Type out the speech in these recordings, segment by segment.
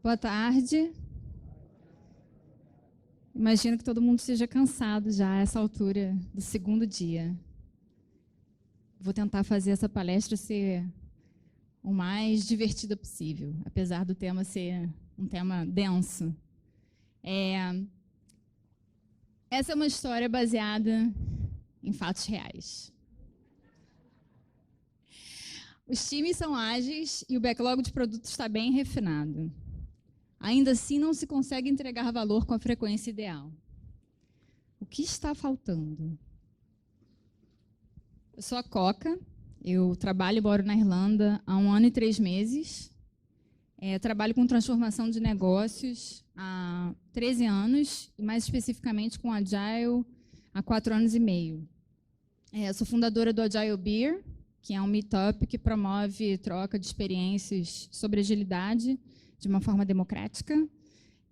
Boa tarde. Imagino que todo mundo esteja cansado já a essa altura do segundo dia. Vou tentar fazer essa palestra ser o mais divertida possível, apesar do tema ser um tema denso. Essa é uma história baseada em fatos reais. Os times são ágeis e o backlog de produtos está bem refinado. Ainda assim, não se consegue entregar valor com a frequência ideal. O que está faltando? Eu sou a Coca, eu trabalho e moro na Irlanda há 1 ano e 3 meses. Trabalho com transformação de negócios há 13 anos, e mais especificamente com Agile há 4 anos e meio. Sou fundadora do Agile Beer, que é um meetup que promove troca de experiências sobre agilidade de uma forma democrática,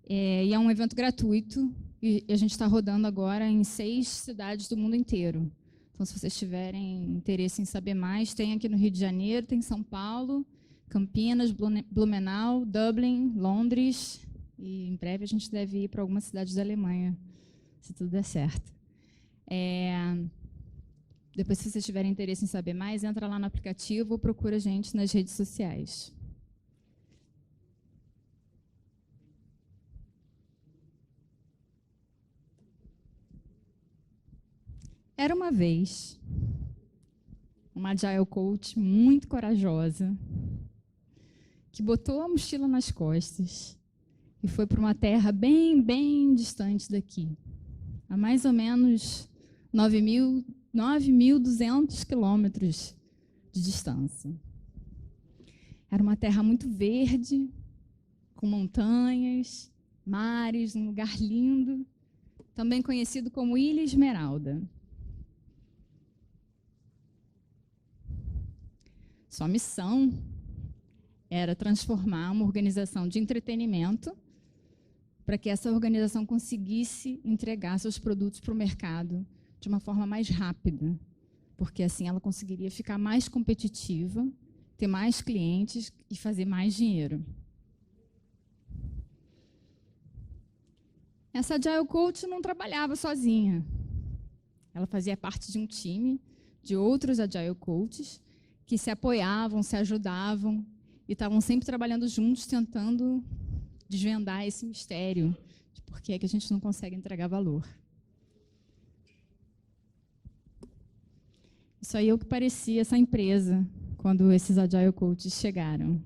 e é um evento gratuito, e a gente está rodando agora em 6 cidades do mundo inteiro. Então, se vocês tiverem interesse em saber mais, tem aqui no Rio de Janeiro, tem São Paulo, Campinas, Blumenau, Dublin, Londres, e em breve a gente deve ir para algumas cidades da Alemanha, se tudo der certo. Depois, se vocês tiverem interesse em saber mais, entra lá no aplicativo ou procura a gente nas redes sociais. Era uma vez uma Agile Coach muito corajosa que botou a mochila nas costas e foi para uma terra bem distante daqui, a mais ou menos 9.200 quilômetros de distância. Era uma terra muito verde, com montanhas, mares, um lugar lindo, também conhecido como Ilha Esmeralda. Sua missão era transformar uma organização de entretenimento para que essa organização conseguisse entregar seus produtos para o mercado de uma forma mais rápida, porque assim ela conseguiria ficar mais competitiva, ter mais clientes e fazer mais dinheiro. Essa Agile Coach não trabalhava sozinha. Ela fazia parte de um time de outros Agile Coaches que se apoiavam, se ajudavam e estavam sempre trabalhando juntos, tentando desvendar esse mistério de por que é que a gente não consegue entregar valor. Isso aí é o que parecia essa empresa quando esses Agile Coaches chegaram.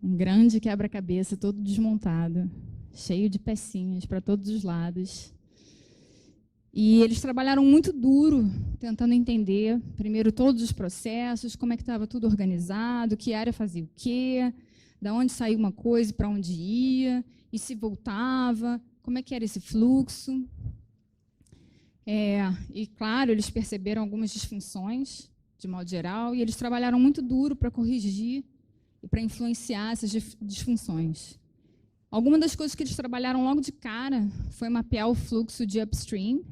Um grande quebra-cabeça todo desmontado, cheio de pecinhas para todos os lados. E eles trabalharam muito duro, tentando entender, primeiro, todos os processos, como é que estava tudo organizado, que área fazia o quê, de onde saía uma coisa e para onde ia, e se voltava, como é que era esse fluxo. E, claro, eles perceberam algumas disfunções, de modo geral, e eles trabalharam muito duro para corrigir e para influenciar essas disfunções. Alguma das coisas que eles trabalharam logo de cara foi mapear o fluxo de upstream,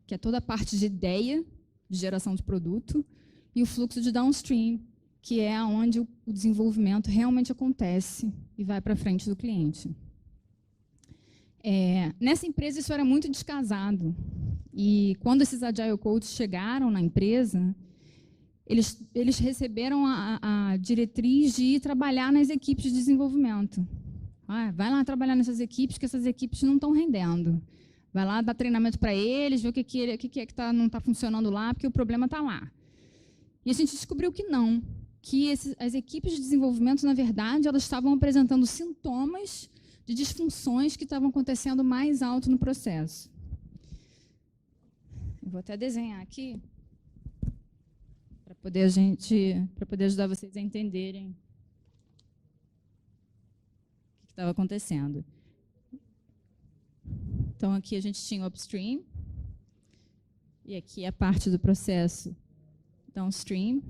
que é toda a parte de ideia, de geração de produto, e o fluxo de downstream, que é onde o desenvolvimento realmente acontece e vai para frente do cliente. Nessa empresa, isso era muito descasado. E quando esses Agile Coaches chegaram na empresa, eles receberam a diretriz de ir trabalhar nas equipes de desenvolvimento. Vai lá trabalhar nessas equipes, que essas equipes não estão rendendo. Vai lá dar treinamento para eles, ver o que é que não está funcionando lá, porque o problema está lá. E a gente descobriu que não, que as equipes de desenvolvimento, na verdade, elas estavam apresentando sintomas de disfunções que estavam acontecendo mais alto no processo. Eu vou até desenhar aqui, para poder ajudar vocês a entenderem o que estava acontecendo. Então, aqui a gente tinha o upstream, e aqui a parte do processo downstream.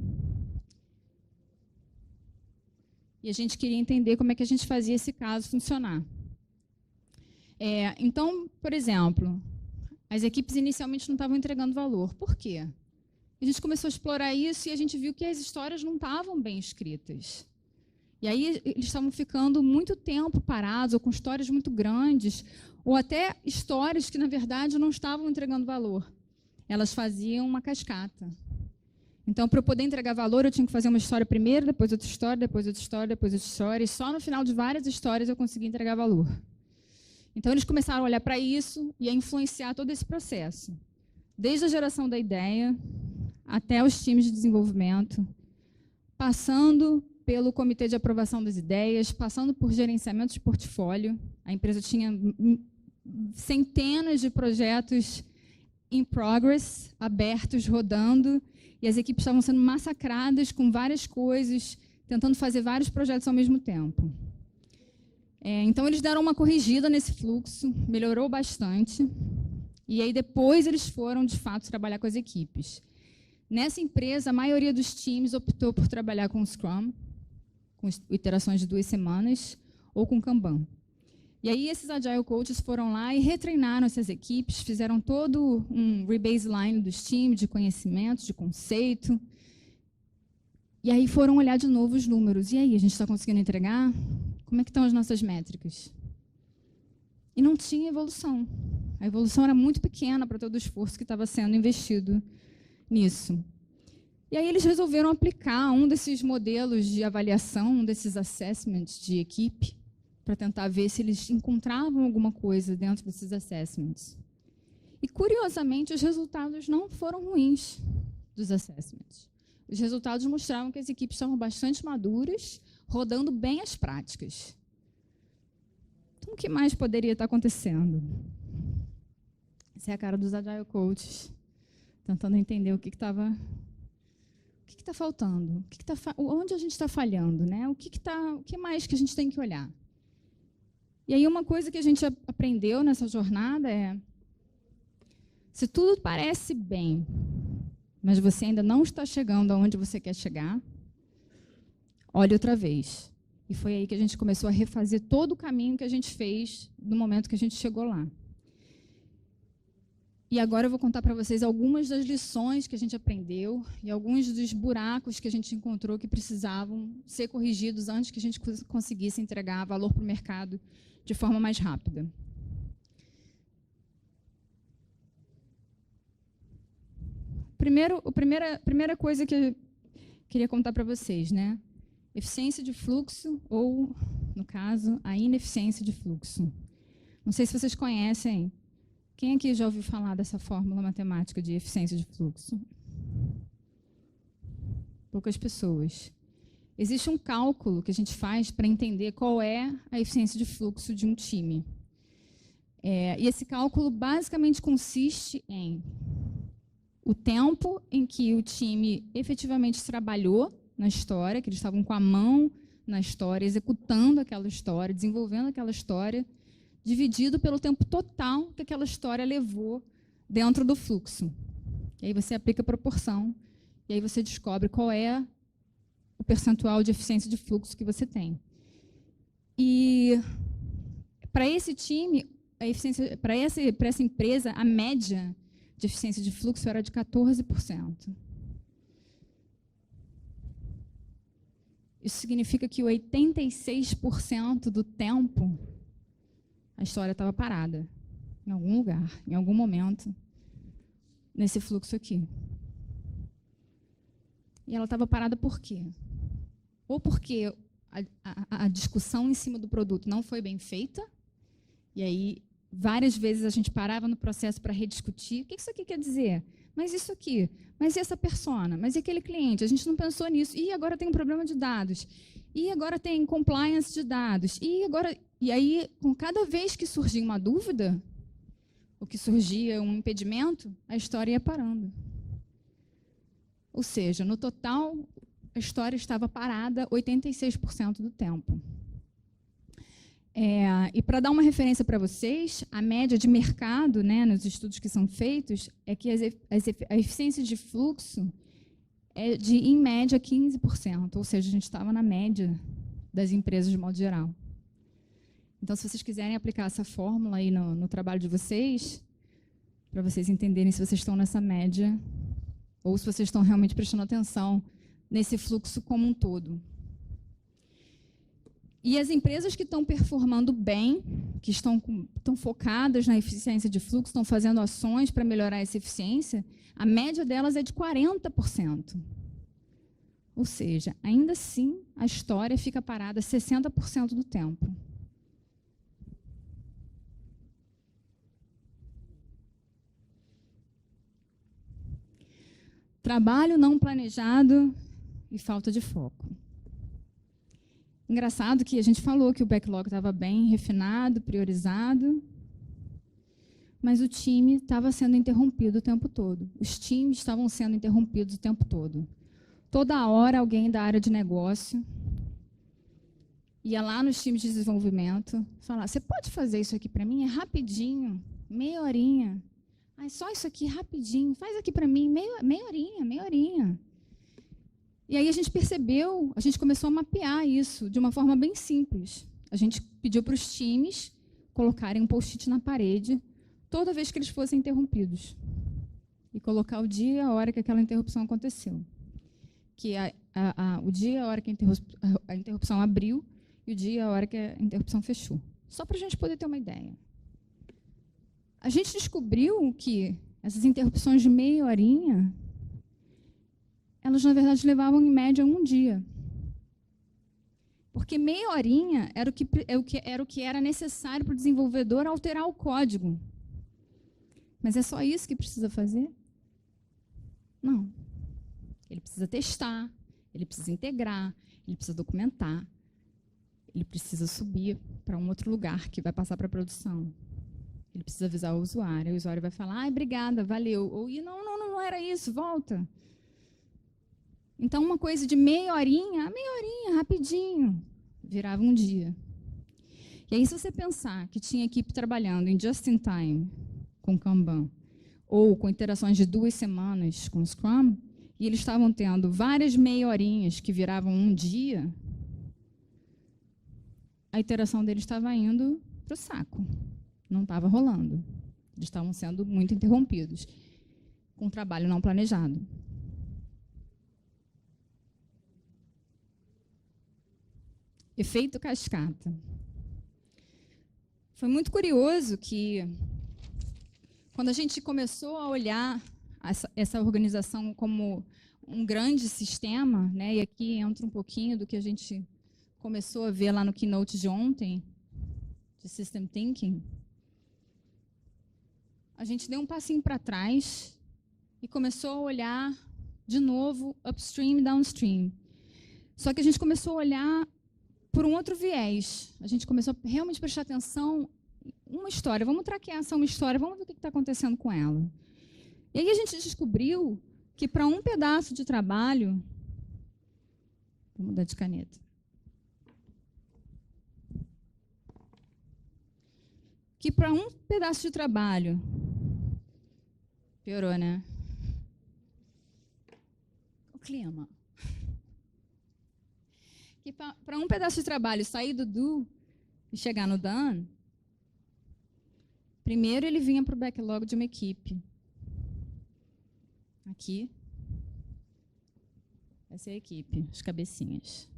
E a gente queria entender como é que a gente fazia esse caso funcionar. Então, por exemplo, as equipes inicialmente não estavam entregando valor. Por quê? A gente começou a explorar isso e a gente viu que as histórias não estavam bem escritas. E aí eles estavam ficando muito tempo parados, ou com histórias muito grandes, ou até histórias que, na verdade, não estavam entregando valor. Elas faziam uma cascata. Então, para eu poder entregar valor, eu tinha que fazer uma história primeiro, depois outra história, depois outra história, depois outra história, e só no final de várias histórias eu conseguia entregar valor. Então, eles começaram a olhar para isso e a influenciar todo esse processo. Desde a geração da ideia até os times de desenvolvimento, passando pelo comitê de aprovação das ideias, passando por gerenciamento de portfólio. A empresa tinha centenas de projetos in progress, abertos, rodando, e as equipes estavam sendo massacradas com várias coisas, tentando fazer vários projetos ao mesmo tempo. Então, eles deram uma corrigida nesse fluxo, melhorou bastante, e aí depois eles foram, de fato, trabalhar com as equipes. Nessa empresa, a maioria dos times optou por trabalhar com Scrum, com iterações de 2 semanas, ou com Kanban. E aí esses Agile Coaches foram lá e retreinaram essas equipes, fizeram todo um rebaseline dos times, de conhecimento, de conceito. E aí foram olhar de novo os números. E aí, a gente está conseguindo entregar? Como é que estão as nossas métricas? E não tinha evolução. A evolução era muito pequena para todo o esforço que estava sendo investido nisso. E aí eles resolveram aplicar um desses modelos de avaliação, um desses assessments de equipe, para tentar ver se eles encontravam alguma coisa dentro desses assessments. E, curiosamente, os resultados não foram ruins dos assessments. Os resultados mostravam que as equipes estavam bastante maduras, rodando bem as práticas. Então, o que mais poderia estar acontecendo? Essa é a cara dos Agile Coaches, tentando entender o que está faltando, onde a gente está falhando, né? O que mais que a gente tem que olhar? E aí uma coisa que a gente aprendeu nessa jornada é, se tudo parece bem, mas você ainda não está chegando aonde você quer chegar, olhe outra vez. E foi aí que a gente começou a refazer todo o caminho que a gente fez no momento que a gente chegou lá. E agora eu vou contar para vocês algumas das lições que a gente aprendeu e alguns dos buracos que a gente encontrou que precisavam ser corrigidos antes que a gente conseguisse entregar valor para o mercado de forma mais rápida. Primeira coisa que eu queria contar para vocês, né? Eficiência de fluxo ou, no caso, a ineficiência de fluxo. Não sei se vocês conhecem. Quem aqui já ouviu falar dessa fórmula matemática de eficiência de fluxo? Poucas pessoas. Existe um cálculo que a gente faz para entender qual é a eficiência de fluxo de um time. E esse cálculo basicamente consiste em o tempo em que o time efetivamente trabalhou na história, que eles estavam com a mão na história, executando aquela história, desenvolvendo aquela história, dividido pelo tempo total que aquela história levou dentro do fluxo. E aí você aplica a proporção, e aí você descobre qual é o percentual de eficiência de fluxo que você tem. E para esse time, para essa empresa, a média de eficiência de fluxo era de 14%. Isso significa que 86% do tempo a história estava parada, em algum lugar, em algum momento, nesse fluxo aqui. E ela estava parada por quê? Ou porque a discussão em cima do produto não foi bem feita, e aí várias vezes a gente parava no processo para rediscutir. O que isso aqui quer dizer? Mas isso aqui? Mas e essa persona? Mas e aquele cliente? A gente não pensou nisso. E agora tem um problema de dados. E agora tem compliance de dados. E aí, com cada vez que surgia uma dúvida, ou que surgia um impedimento, a história ia parando. Ou seja, no total, a história estava parada 86% do tempo. E para dar uma referência para vocês, a média de mercado, né, nos estudos que são feitos, é que a eficiência de fluxo é de, em média, 15%. Ou seja, a gente estava na média das empresas de modo geral. Então, se vocês quiserem aplicar essa fórmula aí no trabalho de vocês, para vocês entenderem se vocês estão nessa média ou se vocês estão realmente prestando atenção nesse fluxo como um todo. E as empresas que estão performando bem, que estão focadas na eficiência de fluxo, estão fazendo ações para melhorar essa eficiência, a média delas é de 40%. Ou seja, ainda assim, a história fica parada 60% do tempo. Trabalho não planejado e falta de foco. Engraçado que a gente falou que o backlog estava bem refinado, priorizado, mas o time estava sendo interrompido o tempo todo. Os times estavam sendo interrompidos o tempo todo. Toda hora alguém da área de negócio ia lá nos times de desenvolvimento falar: você pode fazer isso aqui para mim? É rapidinho, meia horinha. Ah, só isso aqui, rapidinho. Faz aqui para mim, meia horinha, meia horinha. E aí a gente percebeu, a gente começou a mapear isso de uma forma bem simples. A gente pediu para os times colocarem um post-it na parede toda vez que eles fossem interrompidos. E colocar o dia e a hora que aquela interrupção aconteceu. Que o dia e a hora que a interrupção abriu e o dia e a hora que a interrupção fechou. Só para a gente poder ter uma ideia. A gente descobriu que essas interrupções de meia horinha, elas, na verdade, levavam, em média, um dia. Porque meia horinha era o que era necessário para o desenvolvedor alterar o código. Mas é só isso que precisa fazer? Não. Ele precisa testar, ele precisa integrar, ele precisa documentar, ele precisa subir para um outro lugar que vai passar para a produção. Ele precisa avisar o usuário vai falar: ah, obrigada, valeu. Ou não era isso, volta. Então, uma coisa de meia horinha, rapidinho, virava um dia. E aí, se você pensar que tinha equipe trabalhando em just-in-time, com Kanban, ou com interações de 2 semanas com Scrum, e eles estavam tendo várias meia horinhas que viravam um dia, a iteração deles estava indo para o saco. Não estava rolando. Eles estavam sendo muito interrompidos, com trabalho não planejado. Efeito cascata. Foi muito curioso que, quando a gente começou a olhar essa organização como um grande sistema, né, e aqui entra um pouquinho do que a gente começou a ver lá no keynote de ontem, de System Thinking, a gente deu um passinho para trás e começou a olhar de novo upstream e downstream. Só que a gente começou a olhar por um outro viés. A gente começou a realmente prestar atenção em uma história. Vamos traquear essa uma história, vamos ver o que está acontecendo com ela. E aí a gente descobriu que, para um pedaço de trabalho... Vou mudar de caneta. Que, para um pedaço de trabalho... Piorou, né? O clima. Que, para um pedaço de trabalho sair do do e chegar no done, primeiro ele vinha para o backlog de uma equipe. Aqui. Essa é a equipe, as cabecinhas.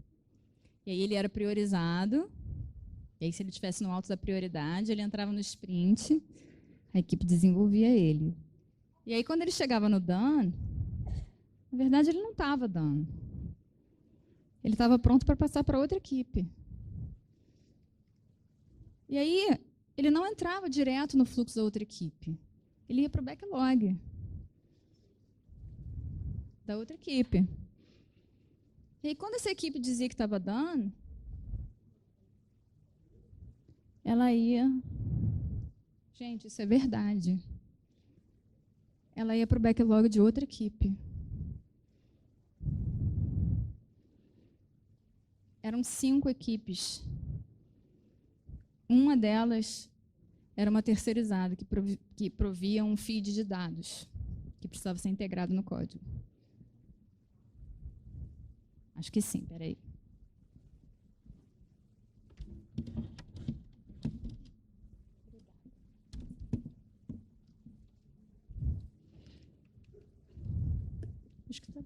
E aí ele era priorizado. E aí, se ele estivesse no alto da prioridade, ele entrava no sprint, a equipe desenvolvia ele. E aí, quando ele chegava no done, na verdade, ele não estava done. Ele estava pronto para passar para outra equipe. E aí, ele não entrava direto no fluxo da outra equipe. Ele ia para o backlog da outra equipe. E aí, quando essa equipe dizia que estava done, ela ia... Gente, isso é verdade. Ela ia para o backlog de outra equipe. Eram 5 equipes. Uma delas era uma terceirizada, que provia um feed de dados, que precisava ser integrado no código. Acho que sim, peraí. Acho que tá.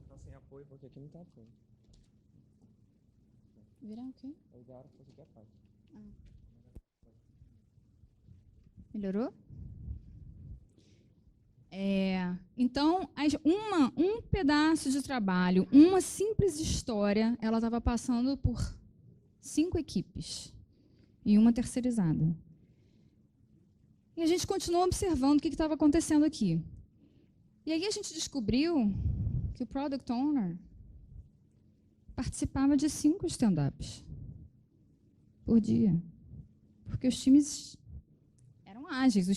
Tá sem a apoio, porque aqui não tem apoio. Virar o quê? É igual a fosse aqui a parte. Melhorou? Então, um pedaço de trabalho, uma simples história, ela estava passando por 5 equipes e uma terceirizada. E a gente continuou observando o que estava acontecendo aqui. E aí a gente descobriu que o Product Owner participava de 5 stand-ups por dia. Porque os times eram ágeis,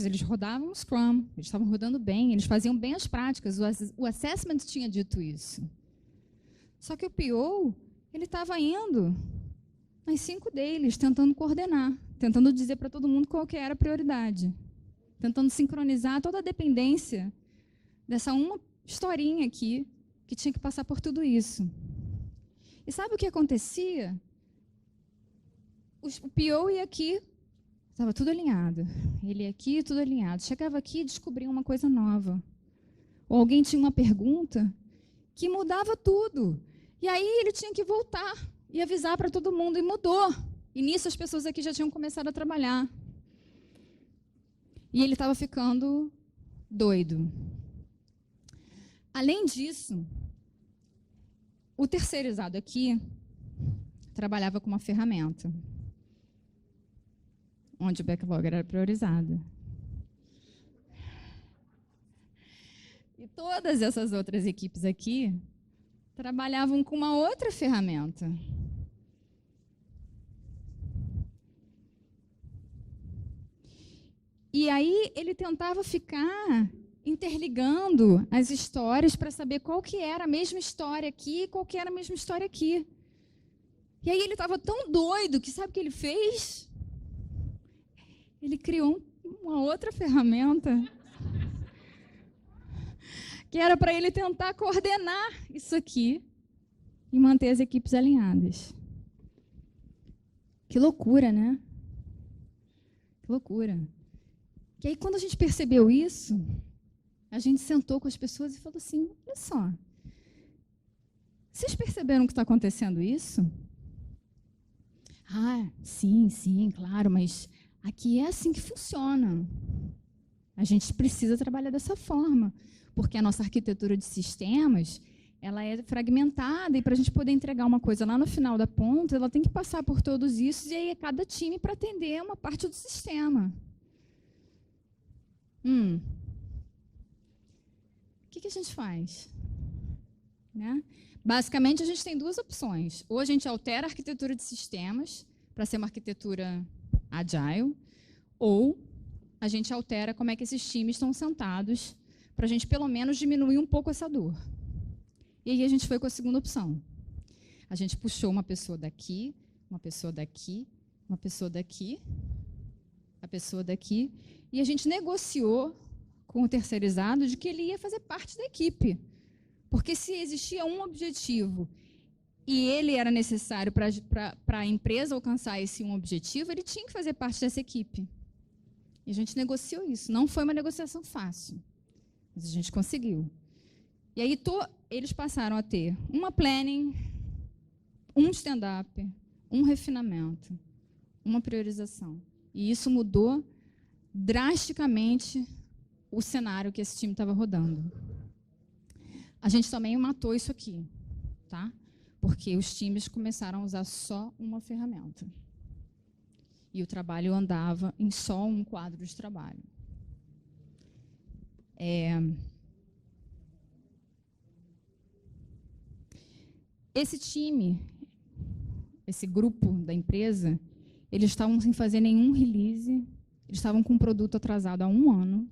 eles rodavam o Scrum, eles estavam rodando bem, eles faziam bem as práticas, o assessment tinha dito isso. Só que o PO, ele estava indo nas 5 deles, tentando coordenar, tentando dizer para todo mundo qual que era a prioridade, tentando sincronizar toda a dependência dessa uma historinha aqui, que tinha que passar por tudo isso. E sabe o que acontecia? O PO ia aqui, estava tudo alinhado. Ele ia aqui, tudo alinhado. Chegava aqui e descobria uma coisa nova. Ou alguém tinha uma pergunta que mudava tudo. E aí ele tinha que voltar e avisar para todo mundo, e mudou. E nisso as pessoas aqui já tinham começado a trabalhar. E ele estava ficando doido. Além disso, o terceirizado aqui trabalhava com uma ferramenta onde o backlog era priorizado. E todas essas outras equipes aqui trabalhavam com uma outra ferramenta. E aí ele tentava ficar interligando as histórias para saber qual que era a mesma história aqui e qual que era a mesma história aqui. E aí ele estava tão doido que sabe o que ele fez? Ele criou uma outra ferramenta que era para ele tentar coordenar isso aqui e manter as equipes alinhadas. Que loucura, né? Que loucura. E aí, quando a gente percebeu isso, a gente sentou com as pessoas e falou assim, olha só, vocês perceberam que está acontecendo isso? Ah, sim, claro, mas aqui é assim que funciona. A gente precisa trabalhar dessa forma, porque a nossa arquitetura de sistemas, ela é fragmentada, e para a gente poder entregar uma coisa lá no final da ponta, ela tem que passar por todos isso, e aí é cada time para atender uma parte do sistema. O que a gente faz? Né? Basicamente, a gente tem 2 opções. Ou a gente altera a arquitetura de sistemas para ser uma arquitetura agile, ou a gente altera como é que esses times estão sentados para a gente, pelo menos, diminuir um pouco essa dor. E aí a gente foi com a segunda opção. A gente puxou uma pessoa daqui, uma pessoa daqui, uma pessoa daqui, a pessoa daqui, e a gente negociou com o terceirizado de que ele ia fazer parte da equipe. Porque se existia um objetivo e ele era necessário para a empresa alcançar esse um objetivo, ele tinha que fazer parte dessa equipe. E a gente negociou isso. Não foi uma negociação fácil, mas a gente conseguiu. E aí eles passaram a ter uma planning, um stand-up, um refinamento, uma priorização. E isso mudou drasticamente o cenário que esse time estava rodando. A gente também matou isso aqui, tá? Porque os times começaram a usar só uma ferramenta. E o trabalho andava em só um quadro de trabalho. Esse time, esse grupo da empresa, eles estavam sem fazer nenhum release, eles estavam com um produto atrasado há 1 ano,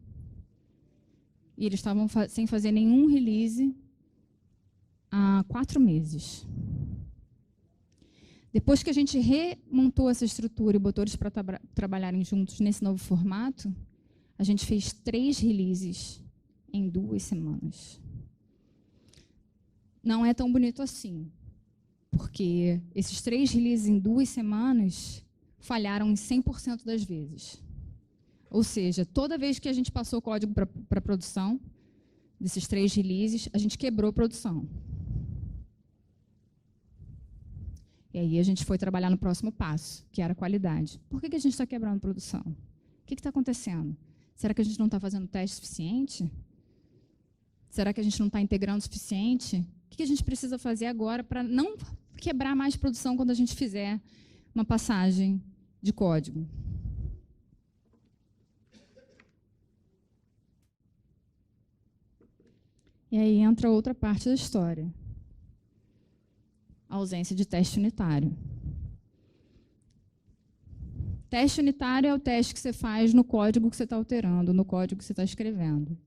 e eles estavam sem fazer nenhum release há 4 meses. Depois que a gente remontou essa estrutura e botou eles para trabalharem juntos nesse novo formato, a gente fez 3 releases em 2 semanas. Não é tão bonito assim, porque esses 3 releases em 2 semanas falharam em 100% das vezes. Ou seja, toda vez que a gente passou o código para produção, desses 3 releases, a gente quebrou a produção. E aí a gente foi trabalhar no próximo passo, que era a qualidade. Por que a gente está quebrando a produção? O que está acontecendo? Será que a gente não está fazendo teste suficiente? Será que a gente não está integrando o suficiente? O que a gente precisa fazer agora para não quebrar mais produção quando a gente fizer uma passagem de código? E aí entra outra parte da história. A ausência de teste unitário. Teste unitário é o teste que você faz no código que você está alterando, no código que você está escrevendo.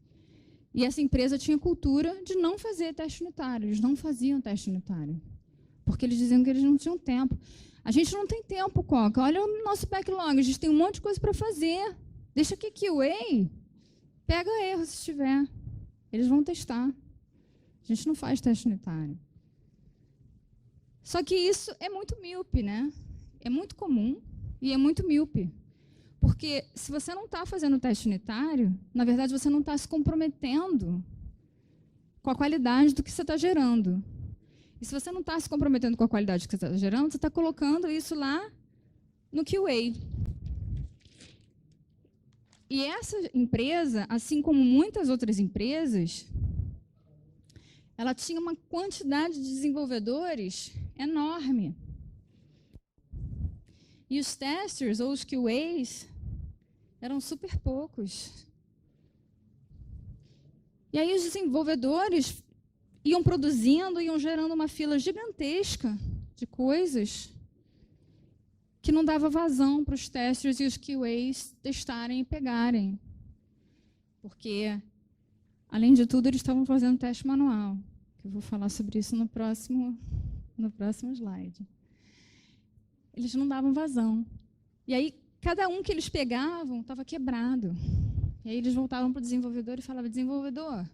E essa empresa tinha cultura de não fazer teste unitário. Eles não faziam teste unitário. Porque eles diziam que eles não tinham tempo. A gente não tem tempo, Coca. Olha o nosso backlog. A gente tem um monte de coisa para fazer. Deixa aqui QA. Pega erro se tiver. Eles vão testar. A gente não faz teste unitário. Só que isso é muito míope, né? É muito comum e é muito míope. Porque se você não está fazendo teste unitário, na verdade você não está se comprometendo com a qualidade do que você está gerando. E se você não está se comprometendo com a qualidade que você está gerando, você está colocando isso lá no QA. E essa empresa, assim como muitas outras empresas, ela tinha uma quantidade de desenvolvedores enorme. E os testers, ou os QAs, eram super poucos. E aí os desenvolvedores iam produzindo, iam gerando uma fila gigantesca de coisas que não dava vazão para os testers e os QAs testarem e pegarem. Porque, além de tudo, eles estavam fazendo teste manual. Eu vou falar sobre isso no próximo slide. Eles não davam vazão. E aí, cada um que eles pegavam estava quebrado. E aí eles voltavam para o desenvolvedor e falavam: desenvolvedor,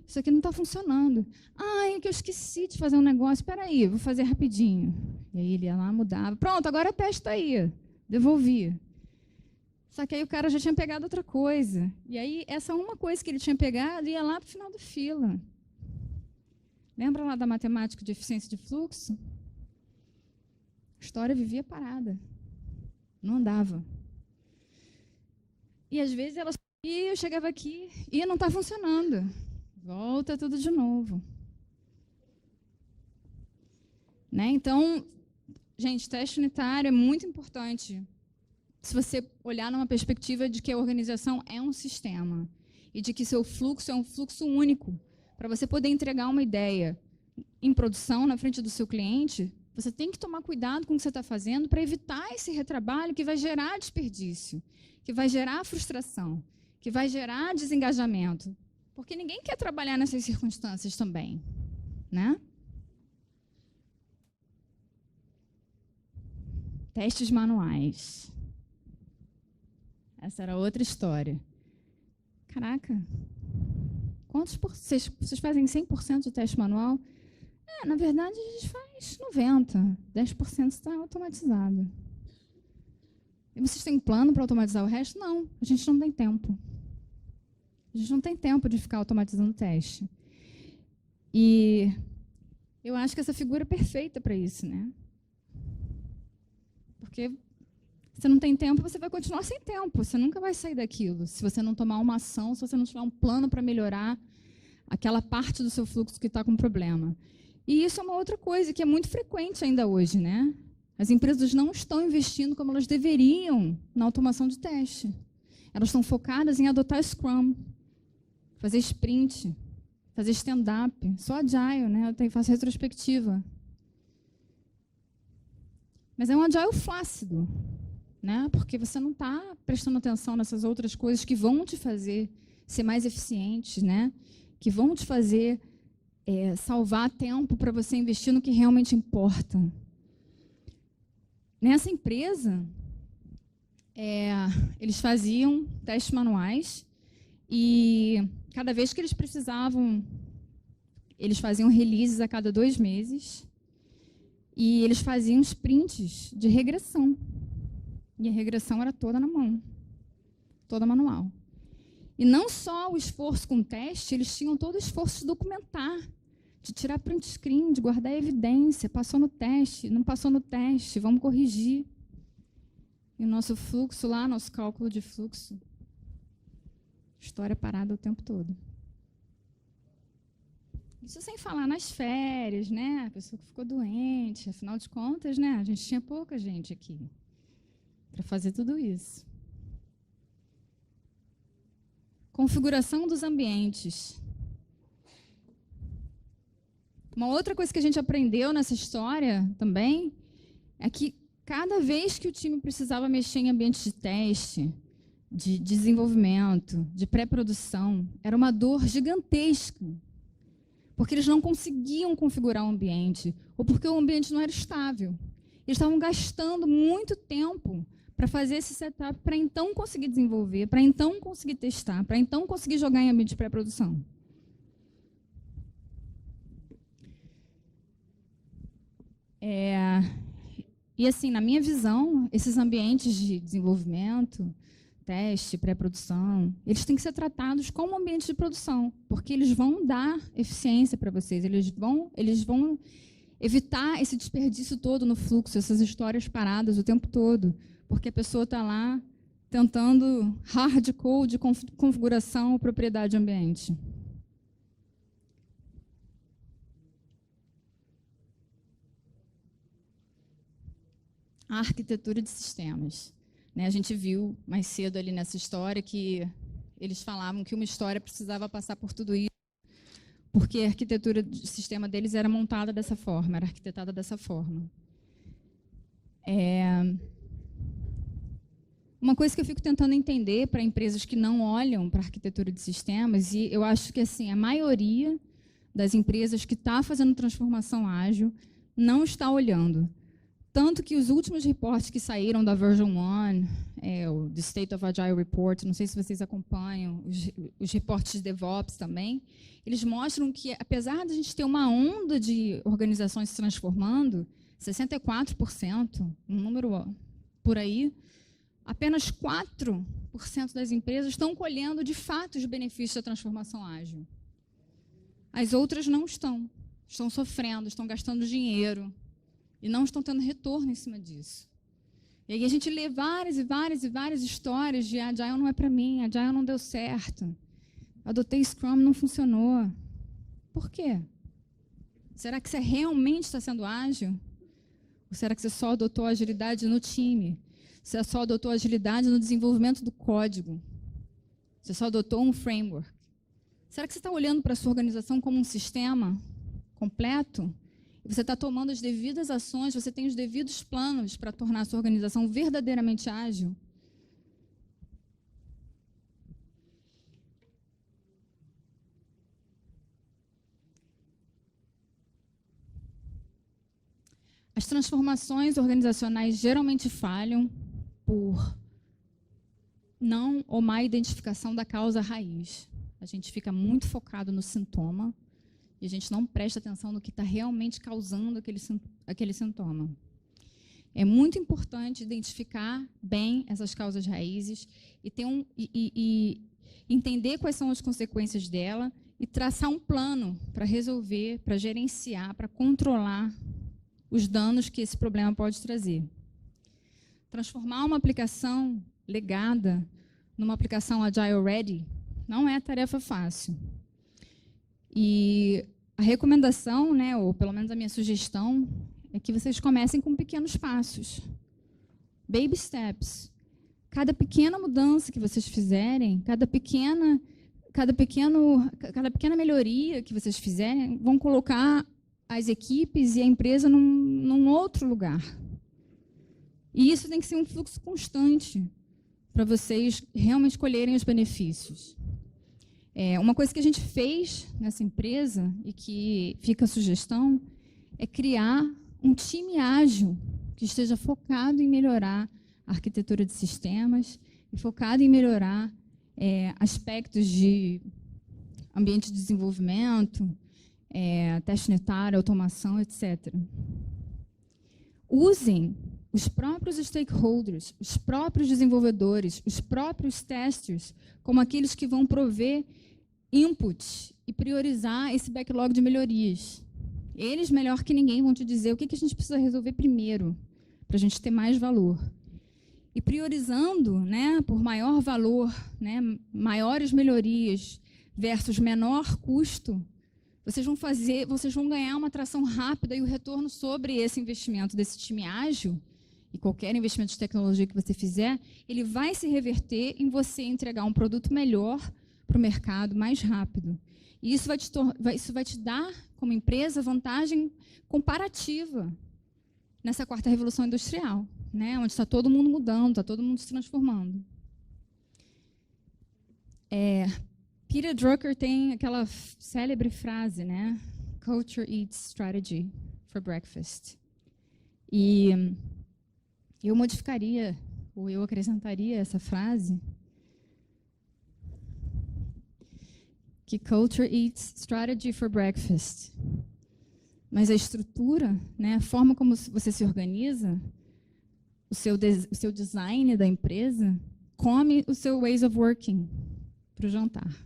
isso aqui não está funcionando. Ah, é que eu esqueci de fazer um negócio. Espera aí, vou fazer rapidinho. E aí ele ia lá, mudava. Pronto, agora testa aí. Devolvia. Só que aí o cara já tinha pegado outra coisa. E aí essa uma coisa que ele tinha pegado ia lá para o final da fila. Lembra lá da matemática de eficiência de fluxo? A história vivia parada. Não andava. E às vezes ela ia, eu chegava aqui e não está funcionando. Volta tudo de novo. Né? Então, gente, teste unitário é muito importante. Se você olhar numa perspectiva de que a organização é um sistema e de que seu fluxo é um fluxo único, para você poder entregar uma ideia em produção na frente do seu cliente, você tem que tomar cuidado com o que você está fazendo para evitar esse retrabalho que vai gerar desperdício, que vai gerar frustração, que vai gerar desengajamento. Porque ninguém quer trabalhar nessas circunstâncias também, né? Testes manuais. Essa era outra história. Caraca, quantos vocês fazem 100% de teste manual? Na verdade, a gente faz 90%. 10% está automatizado. E vocês têm um plano para automatizar o resto? Não, a gente não tem tempo. A gente não tem tempo de ficar automatizando o teste. E eu acho que essa figura é perfeita para isso, né? Porque você não tem tempo, você vai continuar sem tempo. Você nunca vai sair daquilo. Se você não tomar uma ação, se você não tiver um plano para melhorar aquela parte do seu fluxo que está com problema. E isso é uma outra coisa que é muito frequente ainda hoje, né? As empresas não estão investindo como elas deveriam na automação de teste. Elas estão focadas em adotar Scrum, fazer sprint, fazer stand-up, só Agile, né? Eu faço retrospectiva. Mas é um Agile flácido, né? Porque você não está prestando atenção nessas outras coisas que vão te fazer ser mais eficiente, né? Que vão te fazer salvar tempo para você investir no que realmente importa. Nessa empresa, eles faziam testes manuais e cada vez que eles precisavam, eles faziam releases a cada 2 meses e eles faziam sprints de regressão. E a regressão era toda na mão, toda manual. E não só o esforço com o teste, eles tinham todo o esforço de documentar, de tirar print screen, de guardar evidência. Passou no teste, não passou no teste, vamos corrigir. E o nosso fluxo lá, nosso cálculo de fluxo, história parada o tempo todo. Isso sem falar nas férias, né? A pessoa que ficou doente, afinal de contas, né? A gente tinha pouca gente aqui para fazer tudo isso. Configuração dos ambientes. Uma outra coisa que a gente aprendeu nessa história também é que cada vez que o time precisava mexer em ambientes de teste, de desenvolvimento, de pré-produção, era uma dor gigantesca, porque eles não conseguiam configurar o ambiente, ou porque o ambiente não era estável. Eles estavam gastando muito tempo para fazer esse setup, para então conseguir desenvolver, para então conseguir testar, para então conseguir jogar em ambiente de pré-produção. E assim, na minha visão, esses ambientes de desenvolvimento, teste, pré-produção, eles têm que ser tratados como ambientes de produção, porque eles vão dar eficiência para vocês, eles vão evitar esse desperdício todo no fluxo, essas histórias paradas o tempo todo, porque a pessoa está lá tentando hard code, configuração, propriedade ambiente. A arquitetura de sistemas. A gente viu mais cedo ali nessa história que eles falavam que uma história precisava passar por tudo isso, porque a arquitetura de sistema deles era montada dessa forma, era arquitetada dessa forma. Uma coisa que eu fico tentando entender para empresas que não olham para a arquitetura de sistemas, e eu acho que assim, a maioria das empresas que está fazendo transformação ágil não está olhando. Tanto que os últimos reportes que saíram da Version 1, o The State of Agile Report, não sei se vocês acompanham, os reportes de DevOps também, eles mostram que, apesar de a gente ter uma onda de organizações se transformando, 64%, um número por aí, apenas 4% das empresas estão colhendo, de fato, os benefícios da transformação ágil. As outras não estão sofrendo, estão gastando dinheiro, e não estão tendo retorno em cima disso. E aí a gente lê várias e várias e várias histórias de Agile não é para mim, Agile não deu certo, adotei Scrum, não funcionou. Por quê? Será que você realmente está sendo ágil? Ou será que você só adotou agilidade no time? Você só adotou agilidade no desenvolvimento do código? Você só adotou um framework? Será que você está olhando para a sua organização como um sistema completo? Você está tomando as devidas ações, você tem os devidos planos para tornar a sua organização verdadeiramente ágil? As transformações organizacionais geralmente falham por não ou má identificação da causa raiz. A gente fica muito focado no sintoma, e a gente não presta atenção no que está realmente causando aquele sintoma. É muito importante identificar bem essas causas raízes e entender quais são as consequências dela e traçar um plano para resolver, para gerenciar, para controlar os danos que esse problema pode trazer. Transformar uma aplicação legada numa aplicação Agile Ready não é tarefa fácil. E a recomendação, ou pelo menos a minha sugestão, é que vocês comecem com pequenos passos. Baby steps. Cada pequena mudança que vocês fizerem, cada pequena melhoria que vocês fizerem, vão colocar as equipes e a empresa num outro lugar. E isso tem que ser um fluxo constante para vocês realmente colherem os benefícios. Uma coisa que a gente fez nessa empresa, e que fica a sugestão, é criar um time ágil que esteja focado em melhorar a arquitetura de sistemas e focado em melhorar aspectos de ambiente de desenvolvimento, teste unitário, automação, etc. Usem os próprios stakeholders, os próprios desenvolvedores, os próprios testers, como aqueles que vão prover input e priorizar esse backlog de melhorias. Eles, melhor que ninguém, vão te dizer o que a gente precisa resolver primeiro, para a gente ter mais valor. E priorizando, né, por maior valor, né, maiores melhorias versus menor custo, vocês vão ganhar uma atração rápida e o retorno sobre esse investimento desse time ágil, e qualquer investimento de tecnologia que você fizer, ele vai se reverter em você entregar um produto melhor para o mercado mais rápido. E isso vai te dar, como empresa, vantagem comparativa nessa quarta revolução industrial, né, onde está todo mundo mudando, está todo mundo se transformando. Peter Drucker tem aquela célebre frase, né? Culture eats strategy for breakfast. E eu modificaria, ou eu acrescentaria essa frase, que culture eats strategy for breakfast. Mas a estrutura, né, a forma como você se organiza, o seu design da empresa, come o seu ways of working para o jantar.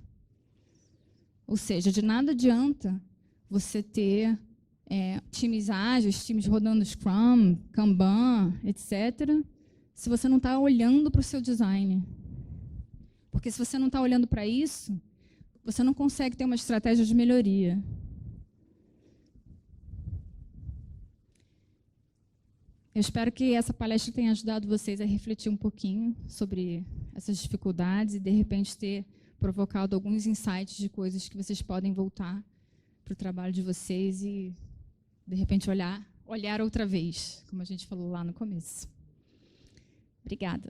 Ou seja, de nada adianta você ter times ágeis, times rodando Scrum, Kanban, etc., se você não está olhando para o seu design. Porque se você não está olhando para isso, você não consegue ter uma estratégia de melhoria. Eu espero que essa palestra tenha ajudado vocês a refletir um pouquinho sobre essas dificuldades e, de repente, ter provocado alguns insights de coisas que vocês podem voltar para o trabalho de vocês e, de repente, olhar outra vez, como a gente falou lá no começo. Obrigada.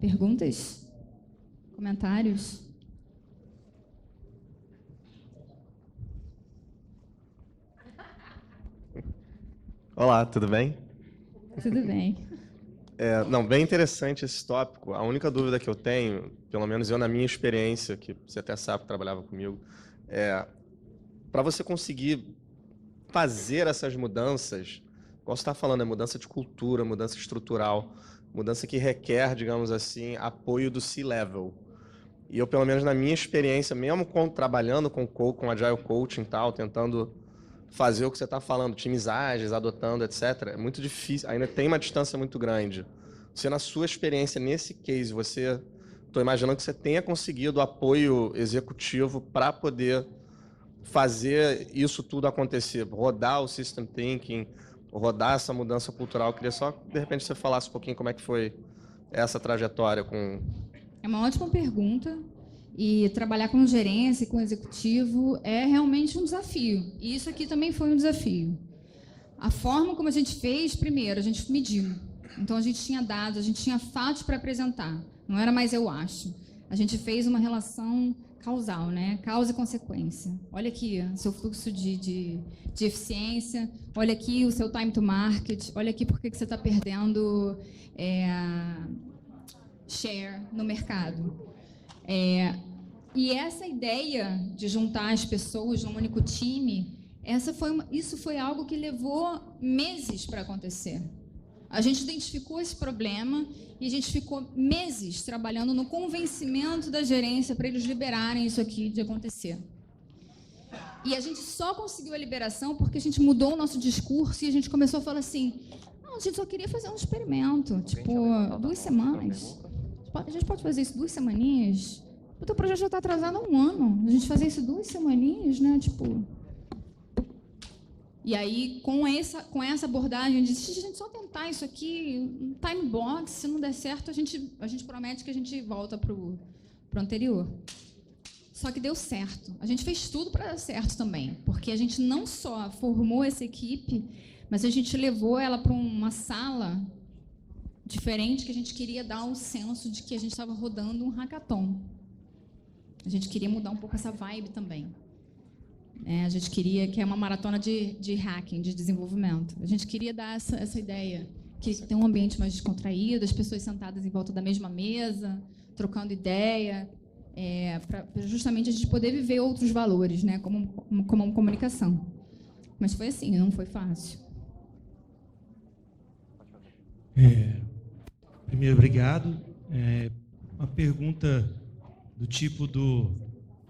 Perguntas? Comentários? Olá, tudo bem? Tudo bem. Não, bem interessante esse tópico. A única dúvida que eu tenho, pelo menos eu na minha experiência, que você até sabe que trabalhava comigo, para você conseguir fazer essas mudanças, como você está falando, é mudança de cultura, mudança estrutural, mudança que requer, digamos assim, apoio do C-level. E eu, pelo menos na minha experiência, mesmo trabalhando com Agile Coaching e tal, tentando fazer o que você está falando, times ágeis, adotando, etc., é muito difícil, ainda tem uma distância muito grande. Você, na sua experiência, nesse case, estou imaginando que você tenha conseguido apoio executivo para poder fazer isso tudo acontecer, rodar o System Thinking, rodar essa mudança cultural. Eu queria só, de repente, você falasse um pouquinho como é que foi essa trajetória com... É uma ótima pergunta. E trabalhar com gerência e com executivo é realmente um desafio. E isso aqui também foi um desafio. A forma como a gente fez, primeiro, a gente mediu. Então, a gente tinha dados, a gente tinha fatos para apresentar. Não era mais eu acho. A gente fez uma relação causal, né? Causa e consequência. Olha aqui o seu fluxo de eficiência, olha aqui o seu time to market, olha aqui por que você está perdendo share no mercado. E essa ideia de juntar as pessoas num único time, isso foi algo que levou meses para acontecer. A gente identificou esse problema e a gente ficou meses trabalhando no convencimento da gerência para eles liberarem isso aqui de acontecer. E a gente só conseguiu a liberação porque a gente mudou o nosso discurso e a gente começou a falar assim, não, a gente só queria fazer um experimento, tipo, 2 semanas. A gente pode fazer isso 2 semaninhas? O teu projeto já está atrasado há 1 ano. A gente fazer isso 2 semaninhas, né? Tipo... E aí, com essa abordagem, de se a gente só tentar isso aqui, um time box, se não der certo, a gente promete que a gente volta para o anterior. Só que deu certo. A gente fez tudo para dar certo também, porque a gente não só formou essa equipe, mas a gente levou ela para uma sala diferente, que a gente queria dar um senso de que a gente estava rodando um hackathon. A gente queria mudar um pouco essa vibe também. A gente queria que é uma maratona de hacking, de desenvolvimento. A gente queria dar essa ideia, que tem um ambiente mais descontraído, as pessoas sentadas em volta da mesma mesa, trocando ideia. para justamente a gente poder viver outros valores, né, como comunicação. Mas foi assim, não foi fácil. Primeiro, obrigado. Uma pergunta do tipo do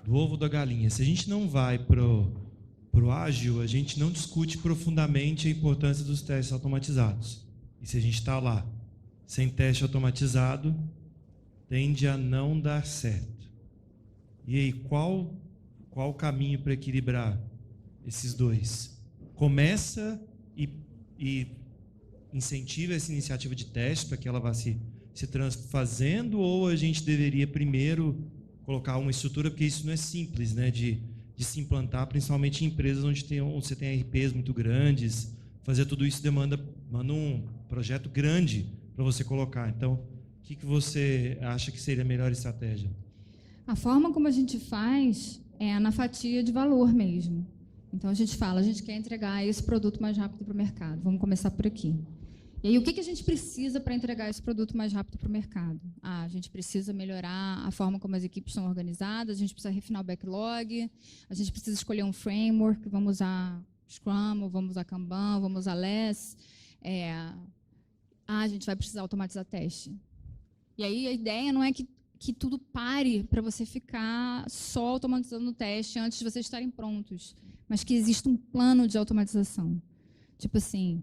ovo da galinha. Se a gente não vai para o ágil, a gente não discute profundamente a importância dos testes automatizados. E se a gente está lá sem teste automatizado, tende a não dar certo. E aí, qual o caminho para equilibrar esses dois? Começa e incentiva essa iniciativa de teste para que ela vá se fazendo, ou a gente deveria primeiro colocar uma estrutura, porque isso não é simples, né, de se implantar, principalmente em empresas onde você tem RPs muito grandes. Fazer tudo isso demanda um projeto grande para você colocar. Então, o que você acha que seria a melhor estratégia? A forma como a gente faz é na fatia de valor mesmo. Então, a gente fala, a gente quer entregar esse produto mais rápido para o mercado. Vamos começar por aqui. E aí, o que a gente precisa para entregar esse produto mais rápido para o mercado? A gente precisa melhorar a forma como as equipes são organizadas, a gente precisa refinar o backlog, a gente precisa escolher um framework, vamos usar Scrum, vamos usar Kanban, vamos usar Less. A gente vai precisar automatizar teste. E aí, a ideia não é que tudo pare para você ficar só automatizando o teste antes de vocês estarem prontos, mas que exista um plano de automatização. Tipo assim,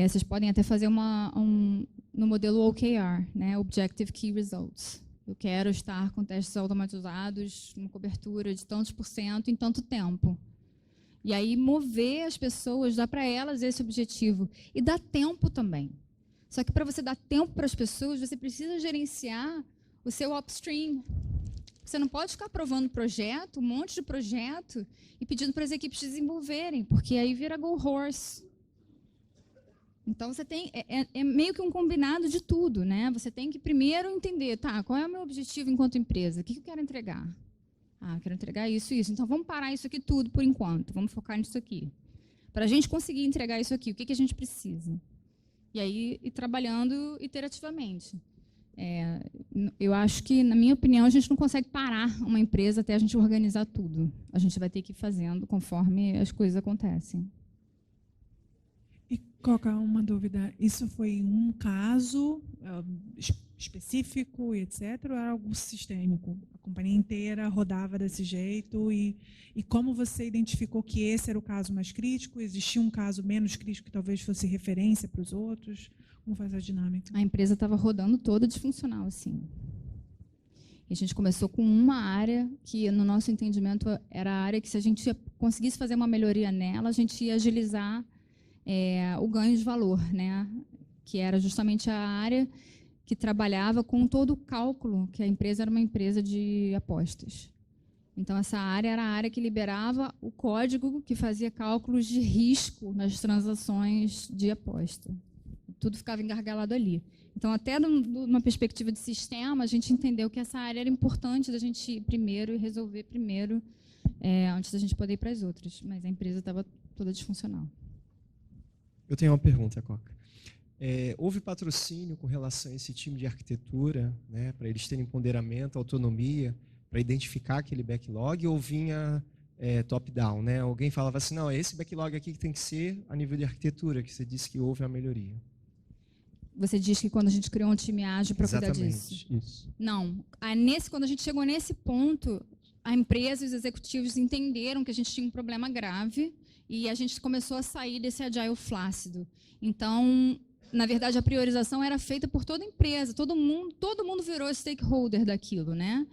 vocês podem até fazer no modelo OKR, né, Objective Key Results. Eu quero estar com testes automatizados, uma cobertura de tantos % em tanto tempo. E aí mover as pessoas, dar para elas esse objetivo. E dar tempo também. Só que para você dar tempo para as pessoas, você precisa gerenciar o seu upstream. Você não pode ficar aprovando projeto, um monte de projeto, e pedindo para as equipes desenvolverem, porque aí vira go horse. Então, você tem meio que um combinado de tudo, né? Você tem que primeiro entender, tá, qual é o meu objetivo enquanto empresa? O que eu quero entregar? Eu quero entregar isso e isso. Então, vamos parar isso aqui tudo por enquanto. Vamos focar nisso aqui. Para a gente conseguir entregar isso aqui, o que a gente precisa? E aí, ir trabalhando iterativamente. Eu acho que, na minha opinião, a gente não consegue parar uma empresa até a gente organizar tudo. A gente vai ter que ir fazendo conforme as coisas acontecem. E, Coca, uma dúvida. Isso foi um caso específico, etc., ou era algo sistêmico? A companhia inteira rodava desse jeito? E como você identificou que esse era o caso mais crítico? Existia um caso menos crítico que talvez fosse referência para os outros? Como faz a dinâmica? A empresa estava rodando toda disfuncional, assim. E a gente começou com uma área que, no nosso entendimento, era a área que, se a gente conseguisse fazer uma melhoria nela, a gente ia agilizar o ganho de valor, né? Que era justamente a área que trabalhava com todo o cálculo, que a empresa era uma empresa de apostas. Então, essa área era a área que liberava o código que fazia cálculos de risco nas transações de aposta. Tudo ficava engargalado ali. Então, até numa perspectiva de sistema, a gente entendeu que essa área era importante da gente ir primeiro e resolver primeiro, antes da gente poder ir para as outras. Mas a empresa estava toda disfuncional. Eu tenho uma pergunta, Coca. Houve patrocínio com relação a esse time de arquitetura, né, para eles terem ponderamento, autonomia, para identificar aquele backlog, ou vinha top-down, né? Alguém falava assim, não, é esse backlog aqui que tem que ser a nível de arquitetura, que você disse que houve a melhoria. Você diz que quando a gente criou um time ágil para cuidar disso. Exatamente, isso. Não. Quando a gente chegou nesse ponto, a empresa e os executivos entenderam que a gente tinha um problema grave e a gente começou a sair desse agile flácido. Então, na verdade, a priorização era feita por toda a empresa. Todo mundo virou stakeholder daquilo, né?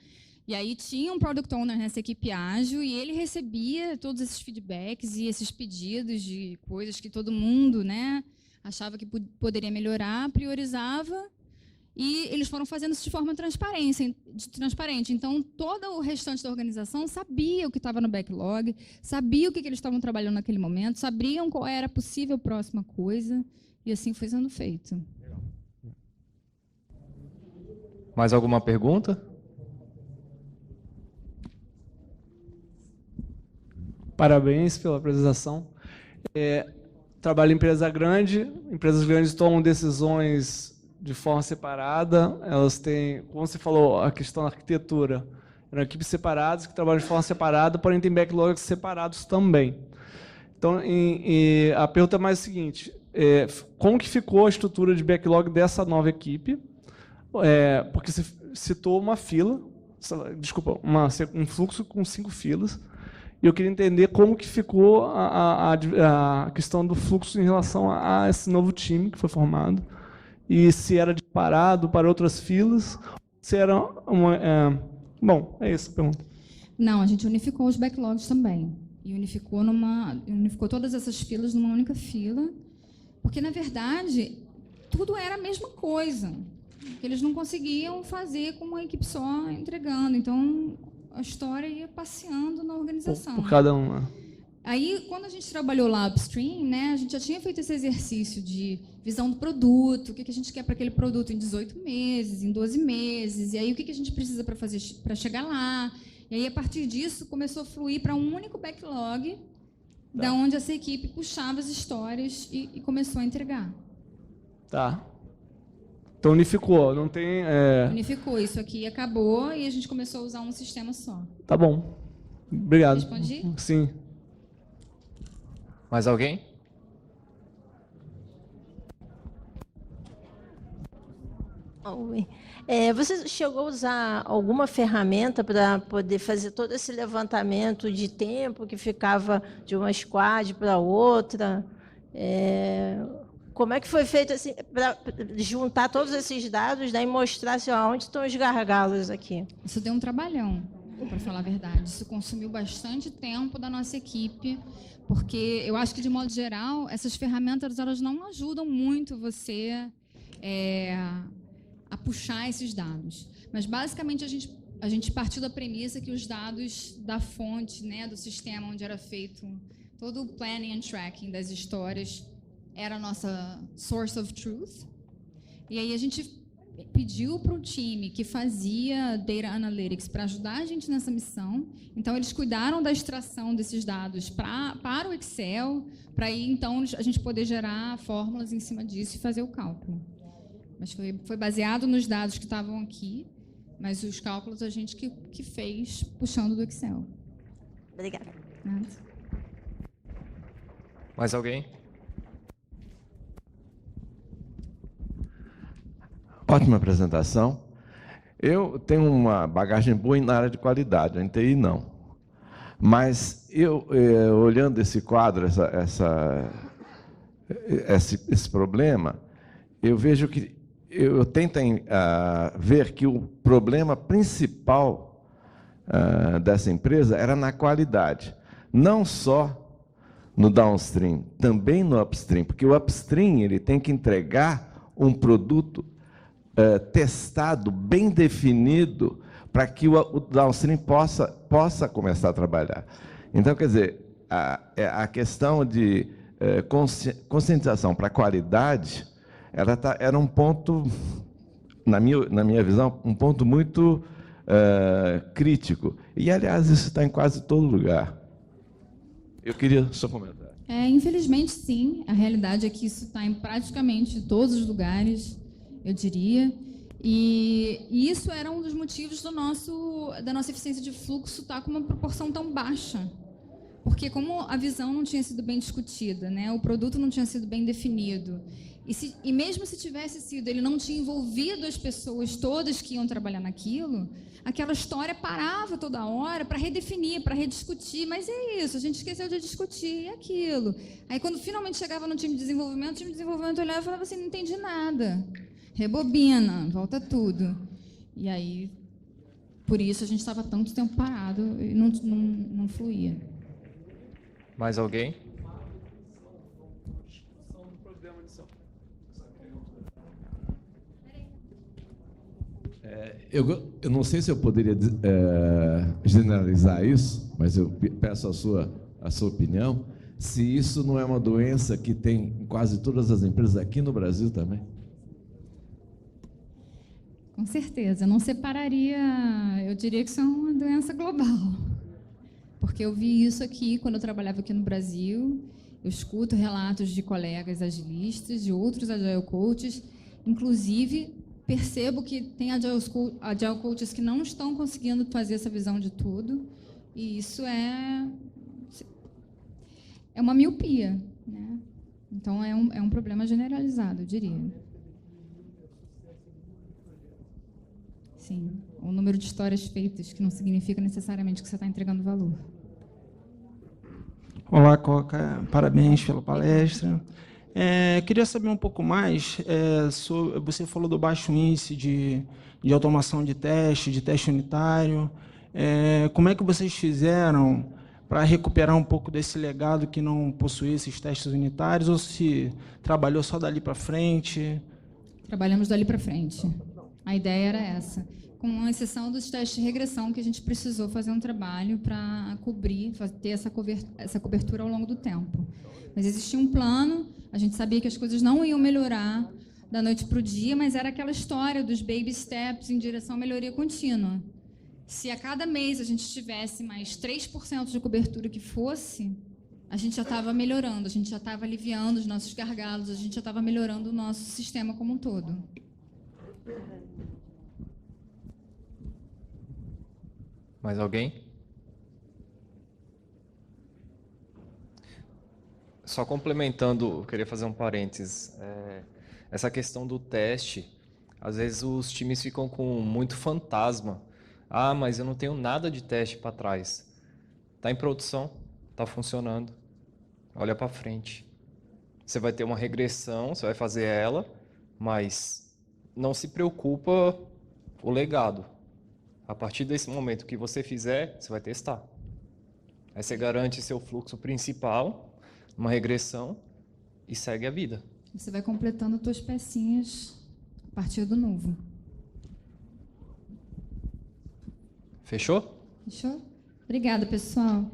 E aí tinha um product owner nessa equipe ágil e ele recebia todos esses feedbacks e esses pedidos de coisas que todo mundo, né, achava que poderia melhorar, priorizava, e eles foram fazendo isso de forma transparente. Então, todo o restante da organização sabia o que estava no backlog, sabia o que eles estavam trabalhando naquele momento, sabiam qual era a possível próxima coisa, e assim foi sendo feito. Mais alguma pergunta? Parabéns pela apresentação. Trabalho em empresa grande, empresas grandes tomam decisões de forma separada, elas têm, como você falou, a questão da arquitetura, Eram equipes separadas, que trabalham de forma separada, porém tem backlogs separados também. Então, a pergunta é mais a seguinte, como que ficou a estrutura de backlog dessa nova equipe? Porque você citou uma fila, desculpa, um fluxo com 5 filas, e eu queria entender como que ficou a questão do fluxo em relação a esse novo time que foi formado, e se era disparado para outras filas, se era uma... bom, é isso a pergunta. Não, a gente unificou os backlogs também. E unificou todas essas filas numa única fila, porque, na verdade, tudo era a mesma coisa. Que eles não conseguiam fazer com uma equipe só entregando. Então, a história ia passeando na organização. Por cada uma. Aí, quando a gente trabalhou lá upstream, né, a gente já tinha feito esse exercício de visão do produto, o que a gente quer para aquele produto em 18 meses, em 12 meses, e aí o que a gente precisa para fazer para chegar lá. E aí, a partir disso, começou a fluir para um único backlog, da onde essa equipe puxava as histórias e começou a entregar. Tá. Então, unificou, não tem... Unificou, isso aqui acabou e a gente começou a usar um sistema só. Tá bom. Obrigado. Respondi? Sim. Mais alguém? Oi. Você chegou a usar alguma ferramenta para poder fazer todo esse levantamento de tempo que ficava de uma squad para outra? Como é que foi feito assim, para juntar todos esses dados, daí mostrar assim, onde estão os gargalos aqui? Isso deu um trabalhão, para falar a verdade. Isso consumiu bastante tempo da nossa equipe, porque eu acho que, de modo geral, essas ferramentas elas não ajudam muito você a puxar esses dados. Mas, basicamente, a gente partiu da premissa que os dados da fonte, né, do sistema onde era feito todo o planning and tracking das histórias, era a nossa source of truth. E aí a gente pediu para o time que fazia Data Analytics para ajudar a gente nessa missão. Então, eles cuidaram da extração desses dados para o Excel, para aí, então, a gente poder gerar fórmulas em cima disso e fazer o cálculo. Mas foi baseado nos dados que estavam aqui, mas os cálculos a gente que fez puxando do Excel. Obrigada. Nada. Mais alguém? Ótima apresentação. Eu tenho uma bagagem boa na área de qualidade, em TI não. Mas eu, olhando esse quadro, esse problema, eu vejo que eu tento ver que o problema principal dessa empresa era na qualidade, não só no downstream, também no upstream, porque o upstream ele tem que entregar um produto testado, bem definido, para que o downstream possa começar a trabalhar. Então, quer dizer, a questão de conscientização para a qualidade, era um ponto, na minha visão, um ponto muito crítico. E, aliás, isso está em quase todo lugar. Eu queria só comentar. Infelizmente, sim. A realidade é que isso está em praticamente todos os lugares, eu diria. E isso era um dos motivos da nossa eficiência de fluxo estar com uma proporção tão baixa. Porque como a visão não tinha sido bem discutida, né, o produto não tinha sido bem definido, e mesmo se tivesse sido, ele não tinha envolvido as pessoas todas que iam trabalhar naquilo, aquela história parava toda hora para redefinir, para rediscutir, mas é isso, a gente esqueceu de discutir aquilo. Aí, quando finalmente chegava no time de desenvolvimento, o time de desenvolvimento olhava e falava assim, não entendi nada, rebobina, volta tudo. E aí, por isso, a gente estava tanto tempo parado e não fluía. Mais alguém? Eu não sei se eu poderia generalizar isso, mas eu peço a sua opinião, se isso não é uma doença que tem em quase todas as empresas aqui no Brasil também. Com certeza, eu não separaria, eu diria que isso é uma doença global. Porque eu vi isso aqui quando eu trabalhava aqui no Brasil, eu escuto relatos de colegas agilistas, de outros agile coaches, inclusive percebo que tem agile coaches que não estão conseguindo fazer essa visão de tudo, e isso é uma miopia, né? Então, é um problema generalizado, eu diria. Sim, o número de histórias feitas, que não significa necessariamente que você está entregando valor. Olá, Coca. Parabéns pela palestra. Queria saber um pouco mais sobre... Você falou do baixo índice de automação de teste unitário. Como é que vocês fizeram para recuperar um pouco desse legado que não possuía esses testes unitários, ou se trabalhou só dali para frente? Trabalhamos dali para frente. A ideia era essa, com exceção dos testes de regressão, que a gente precisou fazer um trabalho para cobrir, ter essa cobertura ao longo do tempo. Mas existia um plano, a gente sabia que as coisas não iam melhorar da noite para o dia, mas era aquela história dos baby steps em direção à melhoria contínua. Se a cada mês a gente tivesse mais 3% de cobertura que fosse, a gente já estava melhorando, a gente já estava aliviando os nossos gargalos, a gente já estava melhorando o nosso sistema como um todo. Mais alguém? Só complementando, eu queria fazer um parênteses. Essa questão do teste, às vezes os times ficam com muito fantasma. Ah, mas eu não tenho nada de teste para trás. Está em produção, está funcionando. Olha para frente. Você vai ter uma regressão, você vai fazer ela, mas não se preocupa o legado. A partir desse momento que você fizer, você vai testar. Aí você garante seu fluxo principal, uma regressão, e segue a vida. Você vai completando suas pecinhas a partir do novo. Fechou? Fechou? Obrigada, pessoal.